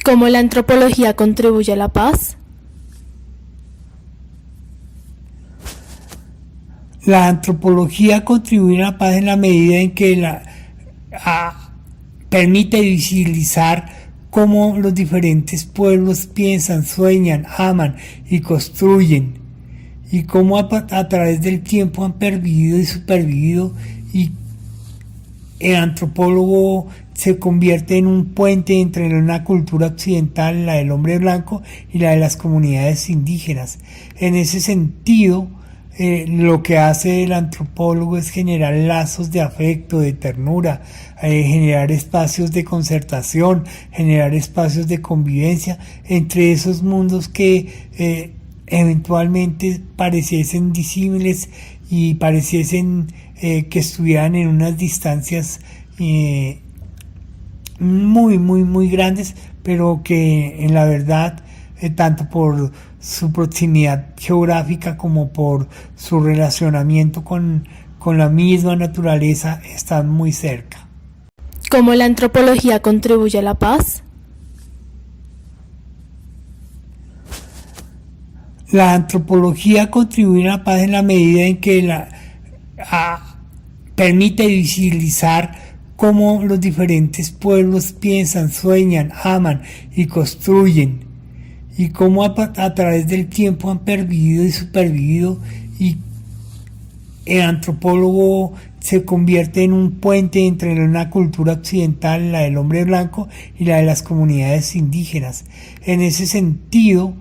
¿Cómo la antropología contribuye a la paz? La antropología contribuye a la paz en la medida en que permite visibilizar cómo los diferentes pueblos piensan, sueñan, aman y construyen, y cómo a través del tiempo han pervivido y supervivido, y el antropólogo se convierte en un puente entre una cultura occidental, la del hombre blanco, y la de las comunidades indígenas. En ese sentido, lo que hace el antropólogo es generar lazos de afecto, de ternura, generar espacios de concertación, generar espacios de convivencia entre esos mundos que eventualmente pareciesen disímiles y pareciesen que estuvieran en unas distancias muy grandes, pero que en la verdad, tanto por su proximidad geográfica como por su relacionamiento con la misma naturaleza, están muy cerca. ¿Cómo la antropología contribuye a la paz? La antropología contribuye a la paz en la medida en que permite visibilizar cómo los diferentes pueblos piensan, sueñan, aman y construyen, y cómo a través del tiempo han pervivido y supervivido, y el antropólogo se convierte en un puente entre una cultura occidental, la del hombre blanco, y la de las comunidades indígenas. En ese sentido,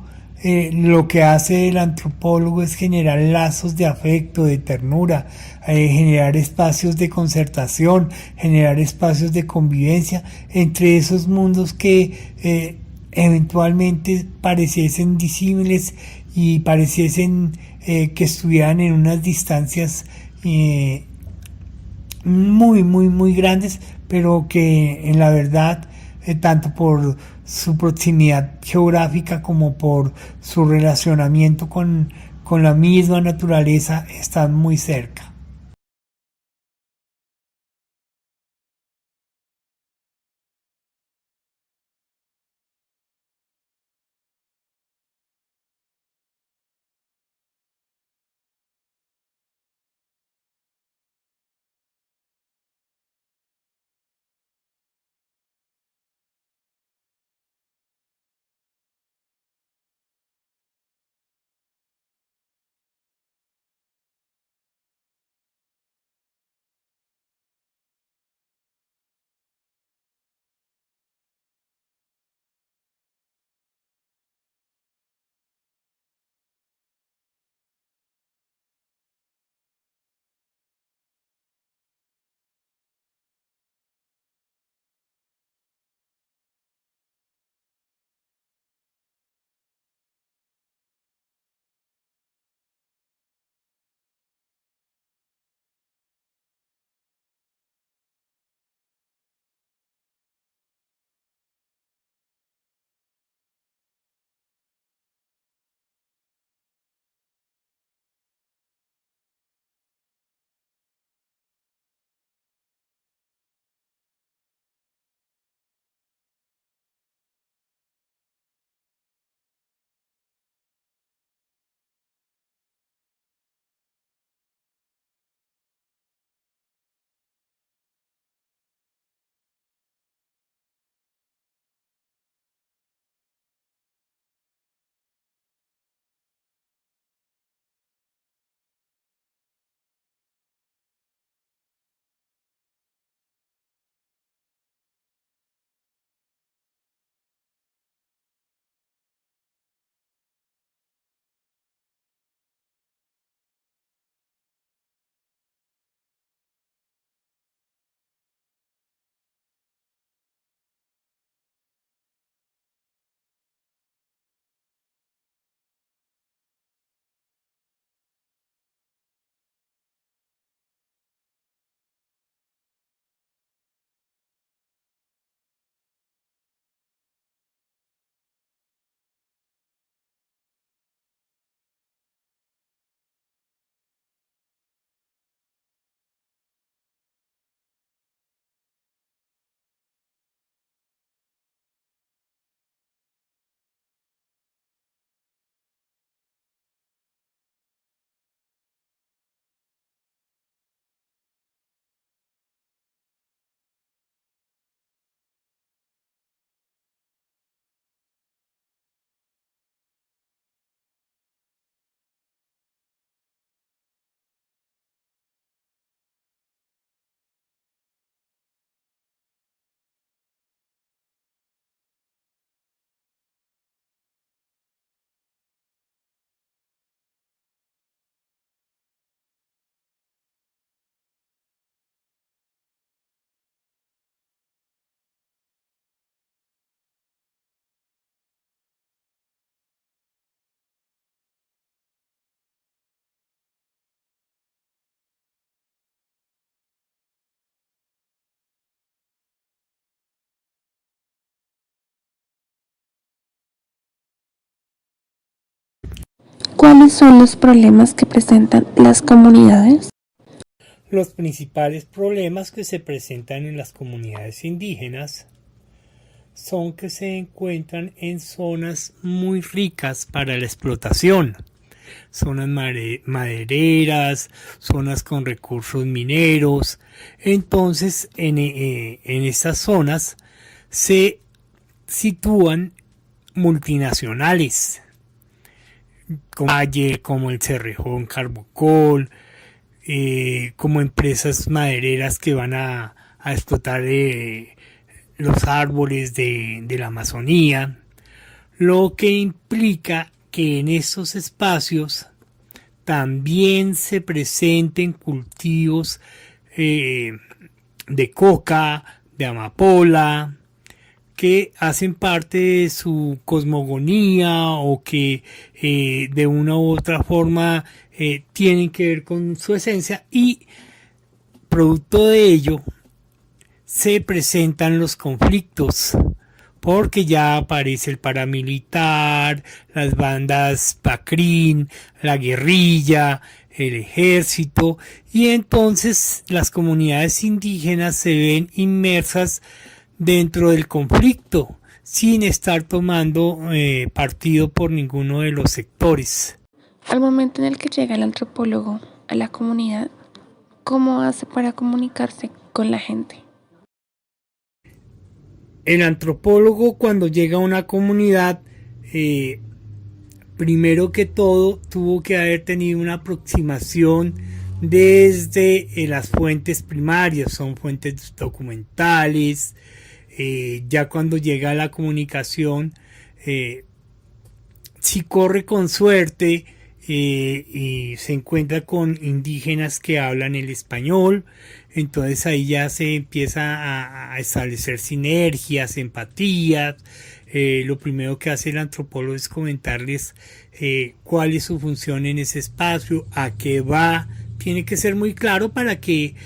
lo que hace el antropólogo es generar lazos de afecto, de ternura, generar espacios de concertación, generar espacios de convivencia entre esos mundos que eventualmente pareciesen disímiles y pareciesen que estuvieran en unas distancias muy grandes, pero que en la verdad, tanto por su proximidad geográfica como por su relacionamiento con la misma naturaleza, están muy cerca. ¿Cuáles son los problemas que presentan las comunidades? Los principales problemas que se presentan en las comunidades indígenas son que se encuentran en zonas muy ricas para la explotación, zonas madereras, zonas con recursos mineros. Entonces en estas zonas se sitúan multinacionales como el Cerrejón Carbocol, como empresas madereras que van a explotar los árboles de la Amazonía, lo que implica que en estos espacios también se presenten cultivos de coca, de amapola, que hacen parte de su cosmogonía o que de una u otra forma tienen que ver con su esencia, y producto de ello se presentan los conflictos, porque ya aparece el paramilitar, las bandas Pacrín, la guerrilla, el ejército, y entonces las comunidades indígenas se ven inmersas dentro del conflicto sin estar tomando partido por ninguno de los sectores. Al momento en el que llega el antropólogo a la comunidad, ¿cómo hace para comunicarse con la gente? El antropólogo, cuando llega a una comunidad, primero que todo tuvo que haber tenido una aproximación desde las fuentes primarias, son fuentes documentales. Ya cuando llega a la comunicación, si corre con suerte y se encuentra con indígenas que hablan el español, entonces ahí ya se empieza a establecer sinergias, empatías. Lo primero que hace el antropólogo es comentarles cuál es su función en ese espacio, a qué va. Tiene que ser muy claro para que,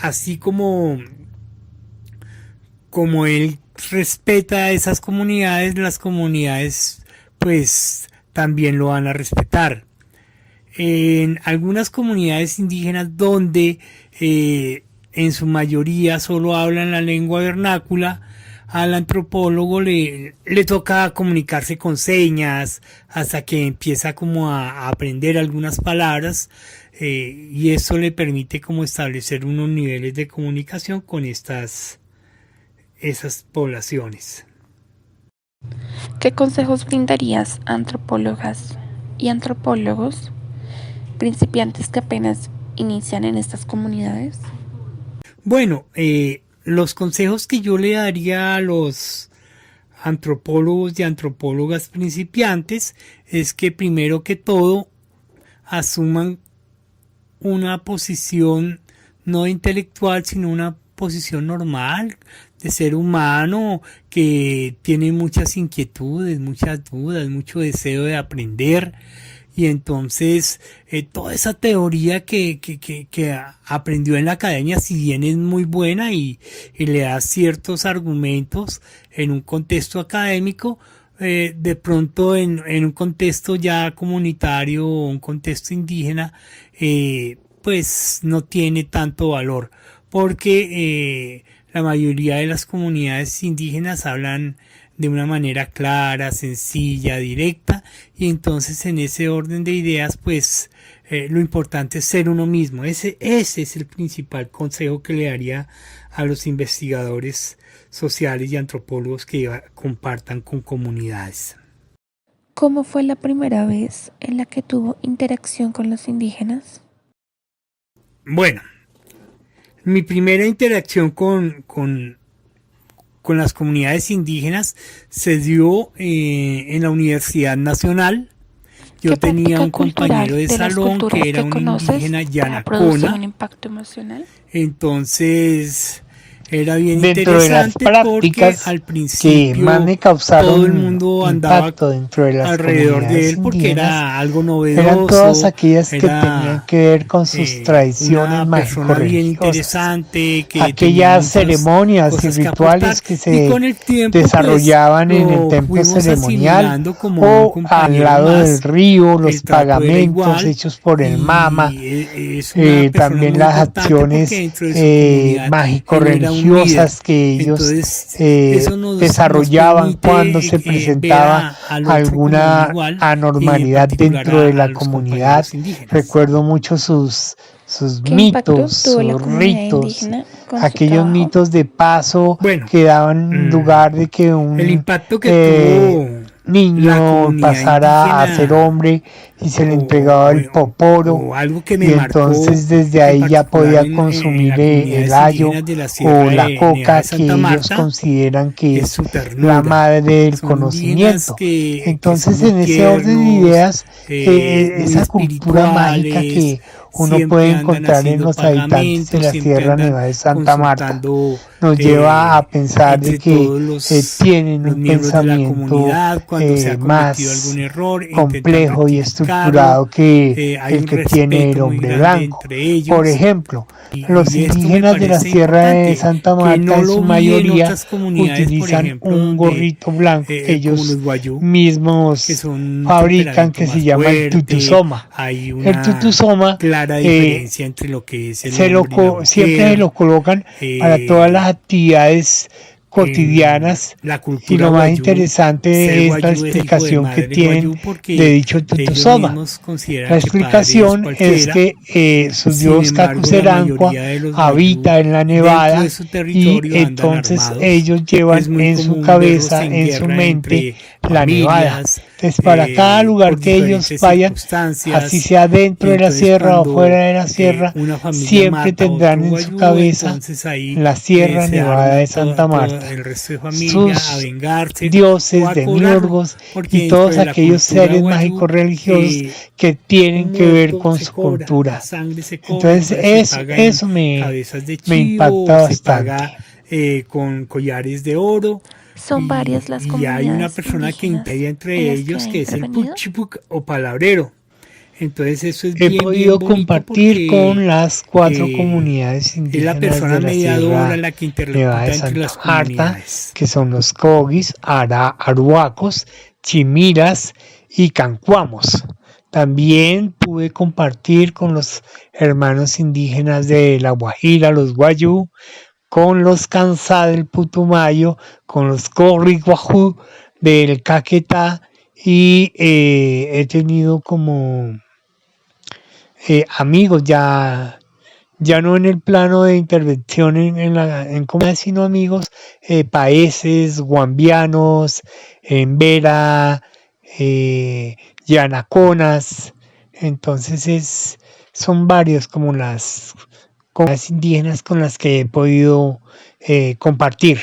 así como él respeta a esas comunidades, las comunidades pues también lo van a respetar. En algunas comunidades indígenas donde en su mayoría solo hablan la lengua vernácula, al antropólogo le toca comunicarse con señas hasta que empieza como a aprender algunas palabras, y eso le permite como establecer unos niveles de comunicación con esas poblaciones. ¿Qué consejos brindarías a antropólogas y antropólogos principiantes que apenas inician en estas comunidades? Bueno, los consejos que yo le daría a los antropólogos y antropólogas principiantes es que primero que todo asuman una posición no intelectual, sino una posición normal de ser humano que tiene muchas inquietudes, muchas dudas, mucho deseo de aprender. Y entonces toda esa teoría que aprendió en la academia, si bien es muy buena y le da ciertos argumentos en un contexto académico, de pronto en un contexto ya comunitario o un contexto indígena, pues no tiene tanto valor, porque la mayoría de las comunidades indígenas hablan de una manera clara, sencilla, directa, y entonces en ese orden de ideas pues lo importante es ser uno mismo. Ese es el principal consejo que le daría a los investigadores sociales y antropólogos que compartan con comunidades. ¿Cómo fue la primera vez en la que tuvo interacción con los indígenas? Bueno, mi primera interacción con las comunidades indígenas se dio en la Universidad Nacional. Yo tenía un compañero de salón que era un indígena Yanacona. Un impacto emocional. Entonces era bien Dentro de las interesante porque prácticas al que más principio me todo el causaron mundo andaba impacto dentro de las alrededor de comunidades él porque indígenas era algo eran todas novedoso, aquellas que tenían era que ver con sus tradiciones una persona bien mágico-religiosas, interesante que tenía aquellas muchas ceremonias y cosas que aportar rituales que y se con el tiempo pues desarrollaban en el lo templo fuimos ceremonial asimilando como un o al compañero lado del más, río, los el trato era pagamentos igual hechos por el Mama, y es una persona también muy las importante porque acciones dentro de su comunidad él era un líder. mágico-religiosas que ellos Entonces eso nos desarrollaban cuando permite se ver presentaba al otro como un alguna igual y en anormalidad particular dentro de a la los comunidad. compañeros indígenas. Recuerdo mucho sus ¿Qué impacto mitos, tuvo la sus comunidad ritos, indígena con su aquellos trabajo? mitos de paso Bueno, que daban lugar de que el un impacto que eh, tuvo la niño comunidad pasara a ser indígena hombre y se le entregaba el o poporo o algo que me y marcó entonces desde en ahí ya particular podía en consumir las el comunidades ayo indígenas de la o Sierra la de Nevada coca de que Santa ellos Marta consideran que es es su la ternura. madre del Son indígenas conocimiento. que son Entonces muy en ese orden de tiernos, ideas, muy esa cultura mágica espirituales, que uno puede siempre andan encontrar en haciendo los habitantes de pagamentos, la siempre Sierra andan Nevada de Santa Marta consultando nos lleva a pensar de entre que todos tienen los un miembros de la pensamiento comunidad cuando se ha cometido algún más error e intentan complejo y rectificarlo. estructurado que Hay el un que tiene el respeto muy hombre grande blanco. entre Por ellos ejemplo, los y esto me indígenas de la parece Sierra de importante, Santa que Marta no en su lo vi en mayoría otras comunidades, por utilizan ejemplo, un donde gorrito blanco que como ellos los Wayuu, que mismos son un fabrican temperamento que se más llama el fuerte, tutusoma. hay El una tutusoma clara eh, diferencia entre lo que es el hombre y la siempre se lo mujer. colocan para todas las eh, actividades en cotidianas la y cultura lo más Wayuu, ser interesante es la Wayuu es hijo de explicación que madre tienen Wayuu de porque dicho ellos tutusoma. mismos consideran La que padre es explicación es cualquiera. que su Sin dios embargo, la Kakuserankwa mayoría de los Wayuu habita en la dentro de nevada su y territorio andan entonces armados. ellos Es llevan muy en su común verlos cabeza, en en su guerra mente, entre la nevada. familias Entonces para cada lugar por que ellos diferentes vayan, así circunstancias. sea dentro Y de la entonces sierra o fuera cuando de la sierra, una familia siempre mata a otro tendrán en su Wayuu, cabeza entonces ahí la Sierra se Nevada arma de Santa todo Marta, el resto de familia a sus vengarse o dioses, a cobrarlo. demiurgos y Porque dentro todos de la aquellos cultura seres Wayuu, mágicos religiosos eh, que tienen un que ver muerto con se su cobra, la cultura. sangre se cobra, Entonces entonces se paga en eso cabezas de me chivo impacta o se paga bastante. con collares de oro. ¿Son varias las Y hay una comunidades persona que indígenas integra en entre las que ellos ha que es el intervenido? Puchipuk o palabrero. Entonces eso es He bien podido bonito compartir porque con las 4 eh, comunidades es la indígenas de persona la mediadora Sierra la que Nevada de interlocuta entre Santa las Marta, comunidades. que son los Cogis, Aruacos, Chimiras y Cancuamos. También pude compartir con los hermanos indígenas de La Guajira, los Guayú, con los Kansá del Putumayo, con los Corri Guajú del Caquetá y he tenido como amigos ya no en el plano de intervención en comunidades, sino amigos paeses, guambianos, en Vera, yanaconas. Entonces son varios como las comunidades indígenas con las que he podido compartir.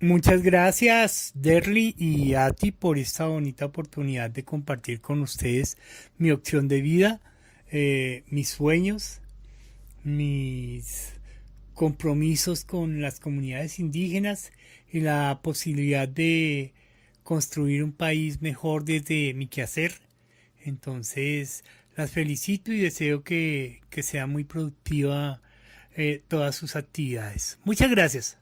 Muchas gracias, Derly y Ati, por esta bonita oportunidad de compartir con ustedes mi opción de vida, mis sueños, mis compromisos con las comunidades indígenas y la posibilidad de construir un país mejor desde mi quehacer. Entonces, las felicito y deseo que sea muy productiva todas sus actividades. Muchas gracias.